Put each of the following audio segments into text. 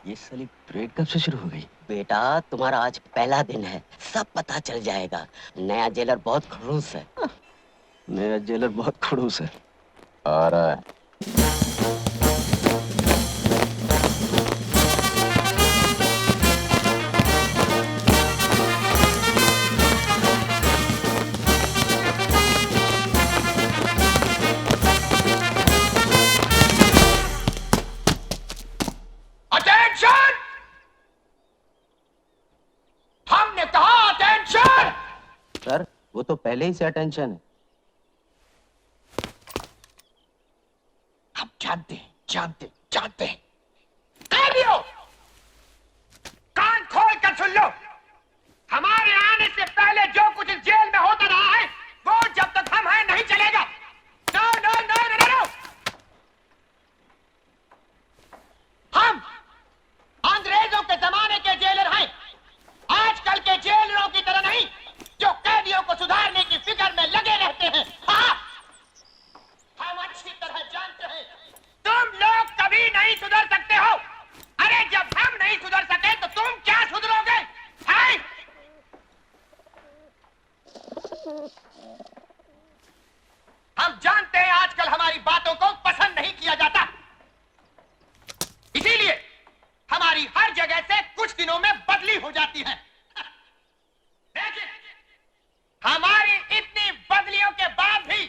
ये साली परेड कब से शुरू हो गई? बेटा तुम्हारा आज पहला दिन है, सब पता चल जाएगा। नया जेलर बहुत खड़ूस है। नया जेलर बहुत खड़ूस है। आ रहा है। सर, वो तो पहले ही से अटेंशन है। हम जानते हैं। कैदियों, कान खोल कर सुन लो। हमारे आने से पहले जो कुछ इस जेल में होता रहा है, वो जब तक हम हैं नहीं चलेगा। No no no no no. हम अंग्रेजों के जमाने के जेलर हैं, आजकल के जेलरों की तरह नहीं, जो कैदियों को सुधारने की फिक्र में लगे रहते हैं। हाँ, हम अच्छी तरह जानते हैं तुम लोग कभी नहीं सुधर सकते हो। अरे जब हम नहीं सुधर सके तो तुम क्या सुधरोगे? हैं? हम जानते हैं आजकल हमारी बातों को पसंद नहीं किया जाता, इसीलिए हमारी हर जगह से कुछ दिनों में बदली हो जाती है। देखिए, हमारी इतनी बदलियों के बाद भी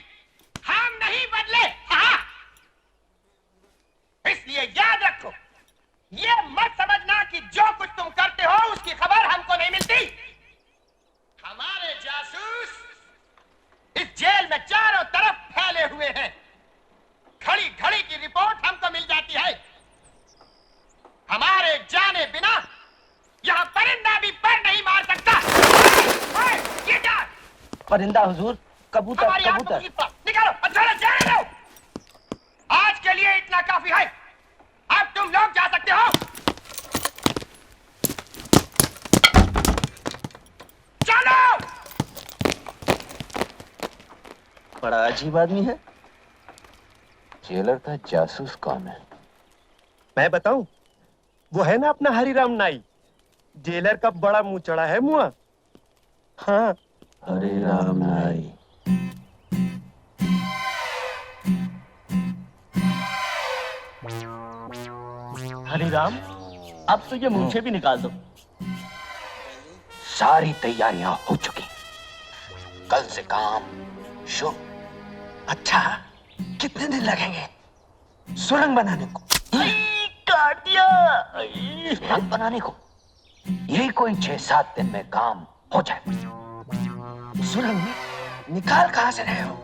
हम नहीं बदले। हाँ? इसलिए याद रखो, ये मत समझना कि जो कुछ तुम करते हो उसकी खबर हमको नहीं मिलती। हमारे जासूस इस जेल में चारों तरफ फैले हुए हैं। घड़ी घड़ी की रिपोर्ट हमको मिल जाती है। हमारे जाने बिना यहां परिंदा भी पर नहीं मार सकता। ये क्या? परिंदा हुजूर, कबूतर कबूतर। निकालो, अच्छा जाने दो। आज के लिए इतना काफी है, अब तुम लोग जा सकते हो। चलो। बड़ा अजीब आदमी है। जेलर का जासूस कौन है? मैं बताऊं? वो है ना अपना हरिराम नाई, जेलर का बड़ा मुंह चढ़ा है मुआ। हाँ, हरिराम नाई। हरिराम, अब तो ये मूंछें भी निकाल दो। सारी तैयारियां हो चुकी, कल से काम शुरू। अच्छा, कितने दिन लगेंगे सुरंग बनाने को? काट दिया। सुरंग बनाने को यही कोई 6-7 दिन में काम हो जाए। सुरंग निकाल कहां से रहे हो?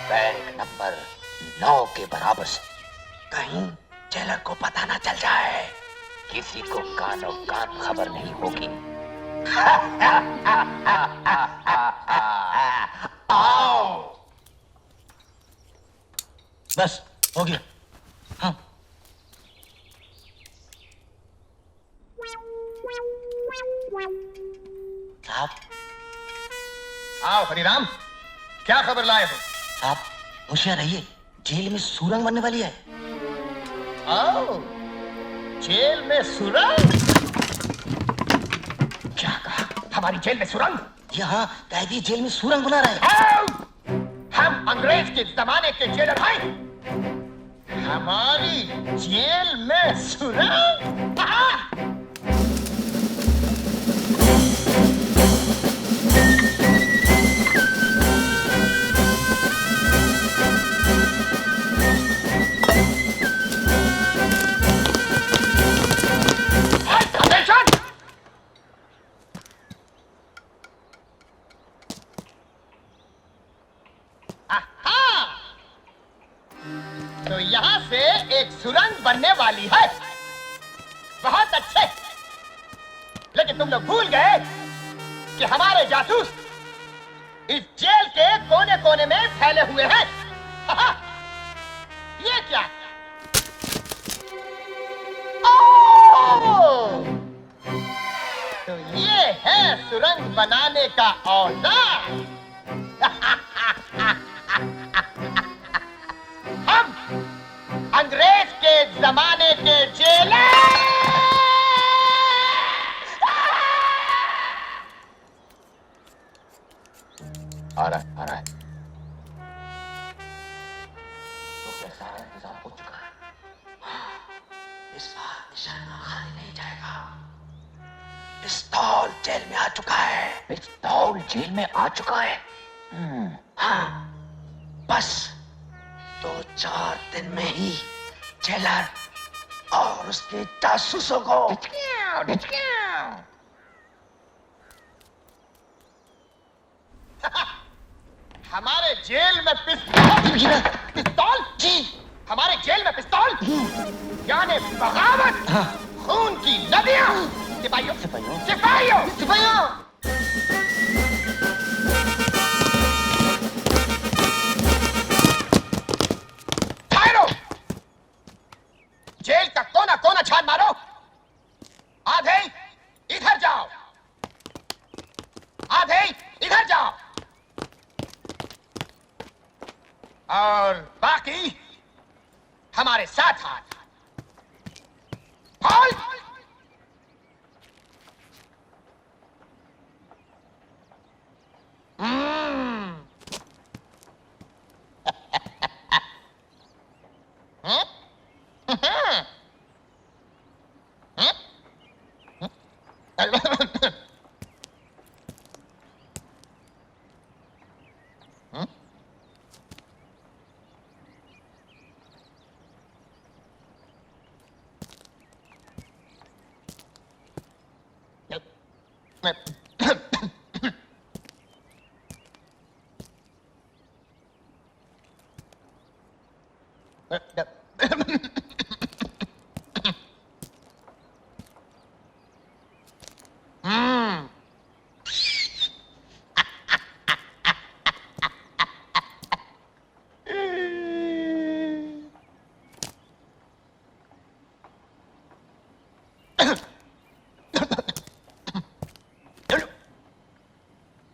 बैरिक नंबर 9 के बराबर से। कहीं जेलर को पता ना चल जाए। किसी को कानो कान खबर नहीं होगी। आओ। बस हो गया। हाँ। साहब। आओ हरिराम, क्या खबर लाए हो? साहब, होशियार रहिए, जेल में सुरंग बनने वाली है। आओ, जेल में सुरंग? क्या कहा? हमारी जेल में सुरंग? यहाँ कैदी जेल में सुरंग बना रहे हैं। आओ! हम अंग्रेज के जमाने के जेलर हैं। हमारी जेल में सुरंग? तो यहां से एक सुरंग बनने वाली है। बहुत अच्छे, लेकिन तुम लोग भूल गए कि हमारे जासूस इस जेल के कोने कोने में फैले हुए हैं। ये क्या? तो ये है सुरंग बनाने का औजार। हम अंग्रेज के जमाने के जेलर। सारा इंतजाम हो चुका है। इस बार निशाना खाली नहीं जाएगा। पिस्तौल जेल में आ चुका है। पिस्तौल जेल में आ चुका है। हाँ, बस 2-4 दिन में ही जेलर और उसके जासूसों को हमारे जेल में पिस्तौल जी, हमारे जेल में पिस्तौल यानी बगावत, खून की नदियां। सिपाहियों सिपाहियों सिपाहियों सिपाहियों ठहरो, जेल का कोना कोना छान मारो। आधे इधर जाओ, आधे इधर जाओ और बाकी हमारे साथ हाथ। बोल।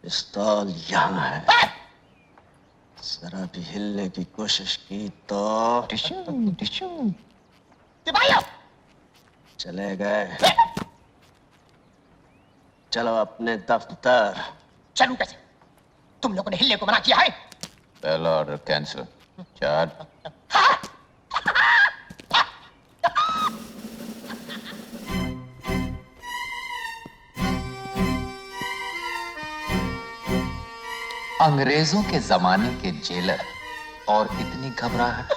पिस्तौल यहाँ है। जरा भी हिलने की कोशिश की तो सिपाहियों चले गए। चलो अपने दफ्तर। चलूं कैसे? तुम लोगों ने हिलने को मना किया है। पहला ऑर्डर कैंसिल। चार्ज। अंग्रेजों के जमाने के जेलर और इतनी घबराहट।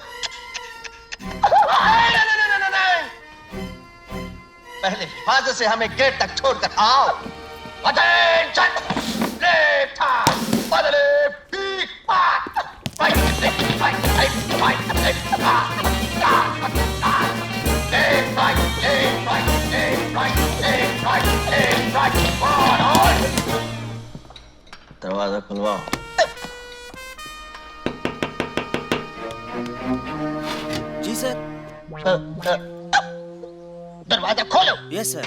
पहले हिफाजत से हमें गेट तक छोड़कर आओ। अटेंशन, लेफ्ट हैंड, बदले पीक पाक, right left right right right left left right left right left right left right left right on. दरवाजा खुलवाओ। जी सर। दरवाजा खोलो। Yes sir.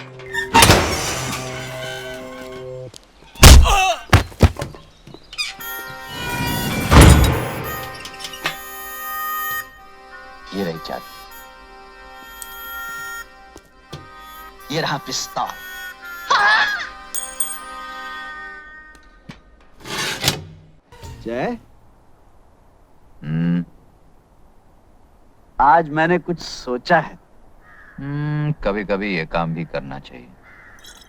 ये रही चाबी, ये रहा पिस्तौल। जय, आज मैंने कुछ सोचा है। कभी कभी ये काम भी करना चाहिए।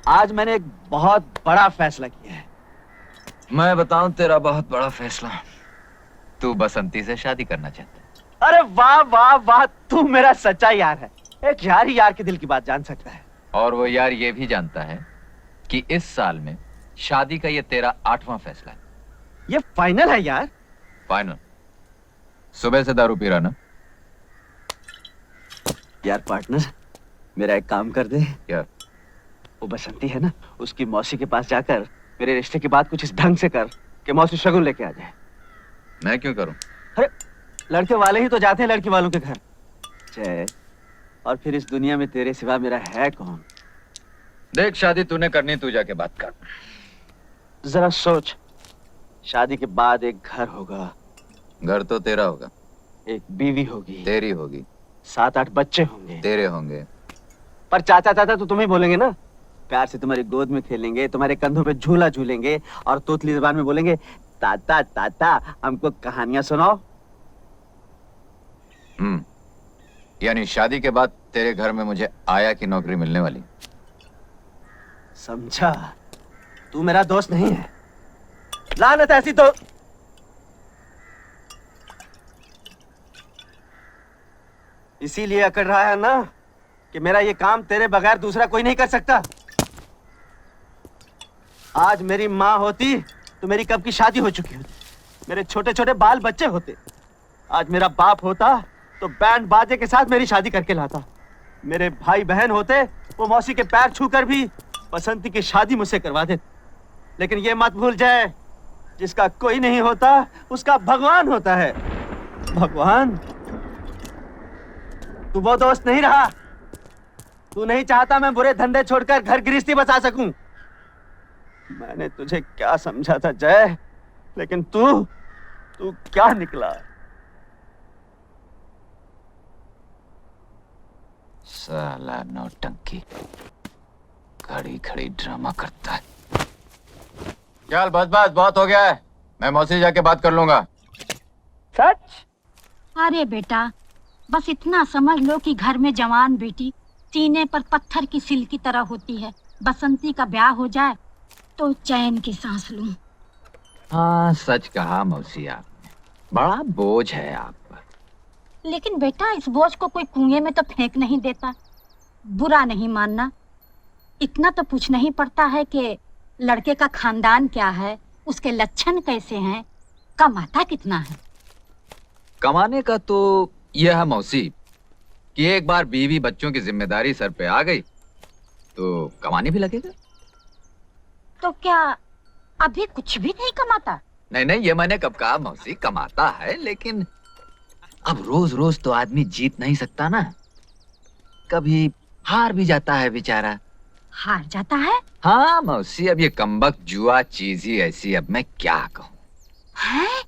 आज मैंने एक बहुत बड़ा फैसला किया है। मैं बताऊं तेरा बहुत बड़ा फैसला। तू बसंती से शादी करना चाहता है। अरे वाह वाह वाह, तू मेरा सच्चा यार है। एक यार ही यार के दिल की बात जान सकता है। और वो यार ये भी जानता है कि इस साल में शादी का ये तेरा 8वां फैसला है। ये फाइनल है यार। फाइनल। सुबह से दारू पी रहा ना? यार पार्टनर, मेरा एक काम कर दे। यार वो बसंती है ना, उसकी मौसी के पास जाकर मेरे रिश्ते की बात कुछ इस ढंग से कर कि मौसी शगुन लेके आ जाए। मैं क्यों करूं? अरे लड़के वाले ही तो जाते हैं लड़की वालों के घर। जय, और फिर इस दुनिया में तेरे सिवा मेरा है कौन? देख, शादी तूने करनी, तू जाके बात कर। जरा सोच, शादी के बाद एक घर होगा, घर तो तेरा होगा, एक बीवी होगी, तेरी होगी, 7-8 बच्चे होंगे। तेरे होंगे। पर चाचा चाचा तो तुम्हें बोलेंगे ना। प्यार से तुम्हारी गोद में खेलेंगे, तुम्हारे कंधों पे झूला झूलेंगे और तोतली जुबान में बोलेंगे, ताता ताता हमको कहानियां सुनाओ। यानी शादी के बाद तेरे घर में मुझे आया की नौकरी मिलने वाली। समझा, तू मेरा दोस्त नहीं है। लानत ऐसी तो इसीलिए अकड़ रहा है ना कि मेरा ये काम तेरे बगैर दूसरा कोई नहीं कर सकता। आज मेरी माँ होती तो मेरी कब की शादी हो चुकी होती, मेरे छोटे छोटे बाल बच्चे होते। आज मेरा बाप होता तो बैंड बाजे के साथ मेरी शादी करके लाता। मेरे भाई बहन होते वो मौसी के पैर छूकर भी बसंती की शादी मुझसे करवा देते। लेकिन ये मत भूल जाए, जिसका कोई नहीं होता उसका भगवान होता है। भगवान, तू वो दोस्त नहीं रहा। तू नहीं चाहता मैं बुरे धंधे छोड़कर घर गृहस्थी बसा सकूं। मैंने तुझे क्या समझा था जय, लेकिन तू क्या निकला। साला नौटंकी, खड़ी खड़ी ड्रामा करता है। चल बस बस, बहुत हो गया है। मैं मौसी जाके बात कर लूंगा। सच? अरे बेटा, बस इतना समझ लो कि घर में जवान बेटी सीने पर पत्थर की सिल की तरह होती है। बसंती का ब्याह हो जाए तो चैन की सांस लूं। हाँ, सच कहा मौसी आपने। बड़ा बोझ है आप पर। लेकिन बेटा, इस बोझ को कोई कुएं में तो फेंक नहीं देता। बुरा नहीं मानना, इतना तो पूछना ही पड़ता है कि लड़के का खानदान क्या है, उसके लक्षण कैसे हैं, कमाता कितना है। कमाने का तो यह है मौसी कि एक बार बीवी बच्चों की जिम्मेदारी सर पे आ गई तो कमाने भी लगेगा। तो क्या अभी कुछ भी नहीं कमाता? नहीं नहीं, ये मैंने कब कहा मौसी, कमाता है, लेकिन अब रोज रोज तो आदमी जीत नहीं सकता ना। कभी हार भी जाता है बेचारा। हार जाता है? हाँ मौसी, अब ये कमबख्त जुआ चीज ही ऐसी, अब मैं क्या कहूँ। है?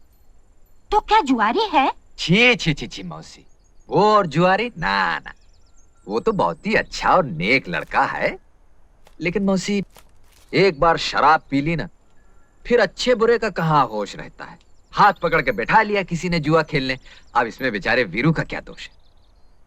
तो क्या जुआरी है? छी छी छी छी मौसी, वो और जुआरी ना ना, वो तो बहुत ही अच्छा और नेक लड़का है। लेकिन मौसी, एक बार शराब पी ली ना, फिर अच्छे बुरे का कहाँ होश रहता है। हाथ पकड़ के बैठा लिया किसी ने जुआ खेलने। अब इसमें बेचारे वीरू का क्या दोष है।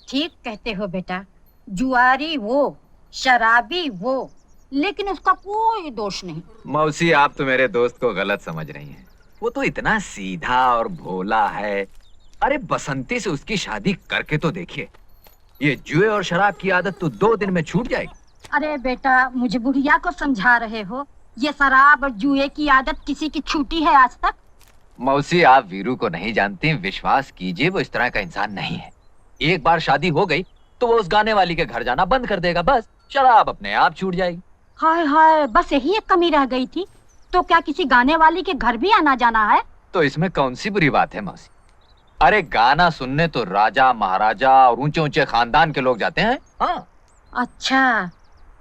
ठीक कहते हो बेटा, जुआरी वो, शराबी वो, लेकिन उसका कोई दोष नहीं। मौसी, आप तो मेरे दोस्त को गलत समझ रही हैं। वो तो इतना सीधा और भोला है। अरे बसंती से उसकी शादी करके तो देखिए, ये जुए और शराब की आदत तो 2 दिन में छूट जाएगी। अरे बेटा, मुझे बुढ़िया को समझा रहे हो? ये शराब और जुए की आदत किसी की छूटी है आज तक? मौसी, आप वीरू को नहीं जानती, विश्वास कीजिए वो इस तरह का इंसान नहीं है। एक बार शादी हो गई तो वो उस गाने वाली के घर जाना बंद कर देगा, बस शराब अपने आप छूट जाएगी। हाय हाय, बस यही एक कमी रह गई थी। तो क्या किसी गाने वाली के घर भी आना जाना है? तो इसमें कौन सी बुरी बात है मौसी? अरे गाना सुनने तो राजा महाराजा और ऊंचे ऊंचे खानदान के लोग जाते हैं। हाँ। अच्छा,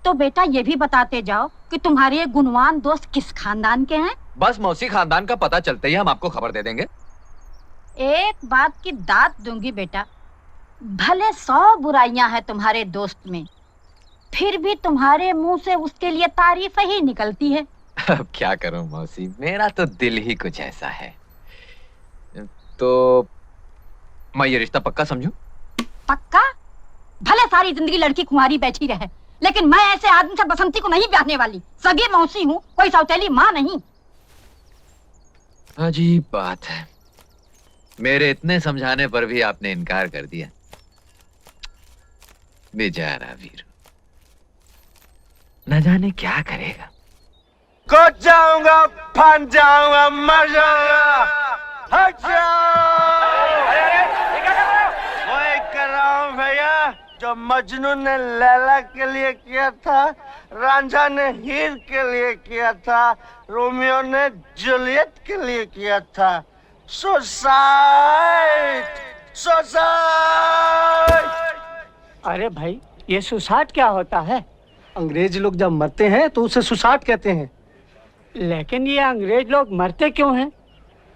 तो बेटा ये भी बताते जाओ कि तुम्हारे ये गुणवान दोस्त किस खानदान के हैं? बस मौसी, खानदान का पता चलते ही हम आपको खबर दे देंगे। एक बात की दात दूंगी बेटा, भले 100 बुराइयां हैं तुम्हारे दोस्त में, फिर भी तुम्हारे मुंह से उसके लिए तारीफ ही निकलती है। अब क्या करूं मौसी, मेरा तो दिल ही कुछ ऐसा है। तो मैं ये रिश्ता पक्का समझूं? पक्का? भले सारी जिंदगी लड़की कुंवारी बैठी रहे, लेकिन मैं ऐसे आदमी से बसंती को नहीं ब्याहने वाली। सगी मौसी हूँ, कोई सौतेली माँ नहीं। अजीब बात है, मेरे इतने समझाने पर भी आपने इनकार कर दिया। बेचारा वीरू, न जाने क्या करेगा। कूद जाऊंगा, फन जाऊंगा, मर जाऊंगा, हट जाओ। वही कर रहा हूँ भैया जो मजनू ने लैला के लिए किया था, रांझा ने हीर के लिए किया था, रोमियो ने जूलियट के लिए किया था। Suicide, suicide. अरे भाई, ये सुसाइड क्या होता है? अंग्रेज लोग जब मरते हैं तो उसे सुसाइड कहते हैं। लेकिन ये अंग्रेज लोग मरते क्यों हैं?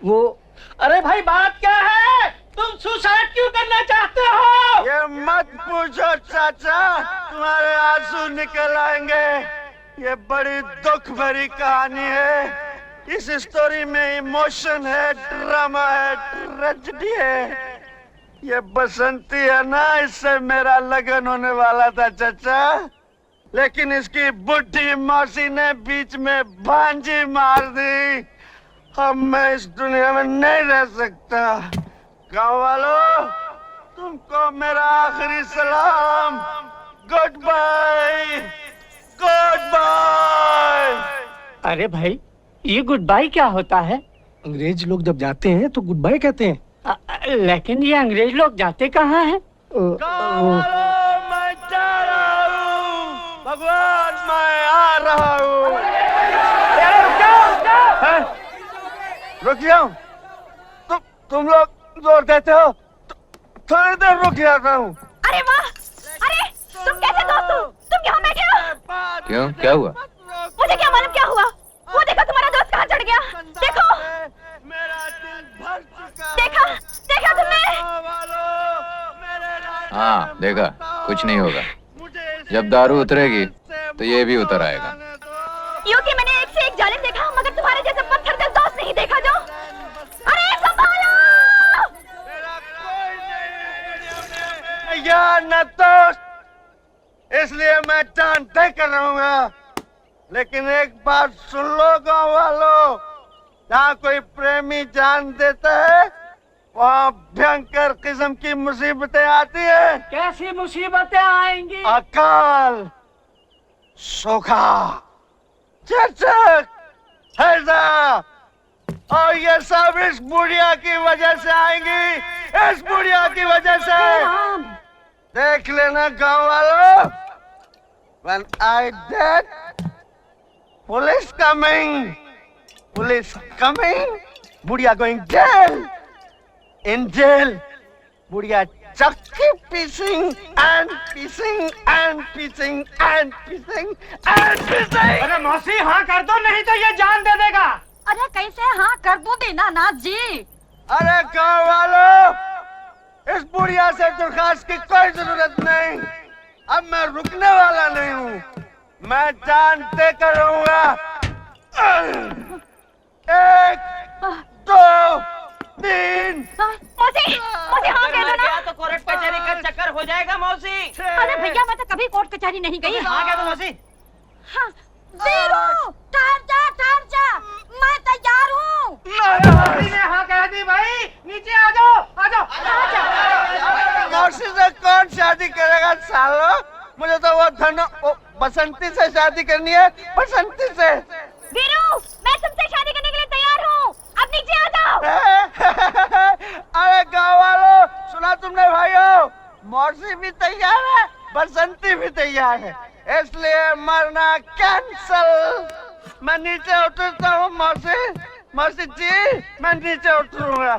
वो, अरे भाई बात क्या है? तुम सुसाइड क्यों करना चाहते हो? ये मत पूछो चाचा, तुम्हारे आंसू निकल आएंगे। ये बड़ी दुख भरी कहानी है। इस स्टोरी में इमोशन है, ड्रामा है, ट्रेजेडी है। ये बसंती है ना, इससे मेरा लगन होने वाला था चाचा, लेकिन इसकी बुढ़ी मौसी ने बीच में भांजी मार दी। अब मैं इस दुनिया में नहीं रह सकता। गाँव वालों, तुमको मेरा आखिरी सलाम। Goodbye, goodbye. अरे भाई, ये गुड बाय क्या होता है? अंग्रेज लोग जब जाते हैं तो गुड बाय कहते हैं। लेकिन ये अंग्रेज लोग जाते कहाँ हैं? गाँव वालों, मैं जा रहा हूँ। भगवान, मैं आ रहा हूँ। रुक जाओ। तुम लोग जोर देते हो, थोड़ी देर रुक जाता हूँ। अरे वाह! अरे तुम कैसे दोस्त हो? तुम यहाँ बैठे हो? क्यों, क्या हुआ? मुझे क्या मालूम क्या हुआ? वो देखो तुम्हारा दोस्त कहाँ चढ़ गया। देखो, मेरा दिल भर चुका। देखा, देखा तुमने? हाँ देखा, कुछ नहीं होगा। जब दारू उतरेगी तो ये भी उतर आएगा। क्योंकि मैंने एक से एक जालिम देखा, मगर तुम्हारे जैसे पत्थर दिल दोस्त नहीं देखा जो। अरे संभालो! यार न दोस्त, इसलिए मैं जान तय कर रहूंगा। लेकिन एक बात सुन लो गाँव वालों, जहाँ कोई प्रेमी जान देता है, वहाँ भयंकर किस्म की मुसीबतें आती है। कैसी मुसीबतें आएंगी? अकाल, सूखा, चचक, हैजा, और ये सब इस बुढ़िया की वजह से आएंगी। इस बुढ़िया की वजह से। देख लेना गाँव वालों, when I dead, police coming, police coming, बुढ़िया going jail, in jail, बुढ़िया चक्की pissing and pissing and pissing and pissing and pissing। अरे मौसी, हाँ कर दो, नहीं तो ये जान दे देगा। अरे कैसे हाँ कर दो दीनानाथ जी? अरे गाँव वालों, इस बुढ़िया से दरखास्त की कोई जरूरत नहीं। अब मैं रुकने वाला नहीं हूँ, मैं जान दे कर रहूंगा। 1, 2, 3। मौसी, मौसी हाँ कह दो ना। तो कोर्ट कचहरी का चक्कर हो जाएगा मौसी। अरे भैया, मैं तो कभी कोर्ट कचहरी नहीं गई। हाँ कह दो मौसी। हाँ, वीरू, ठहर जा, मैं तैयार हूँ। मौसी ने हाँ कह दी भाई, नीचे आ जाओ, आ जाओ। मौसी से कौन शादी करेगा सालो? मुझे तो वो बसंती से शादी करनी है, बसंती से। वीरू, मैं तुमसे शादी करने के लिए तैयार हूँ। अब नीचे आ जाओ। अरे गाँव वालों, सुना तुमने भाइयों? मौसी भी तैयार है, बसंती भी तैयार है, इसलिए मरना कैंसल। मैं नीचे उतरता हूँ मौसी। मौसी जी, मैं नीचे उतरूंगा।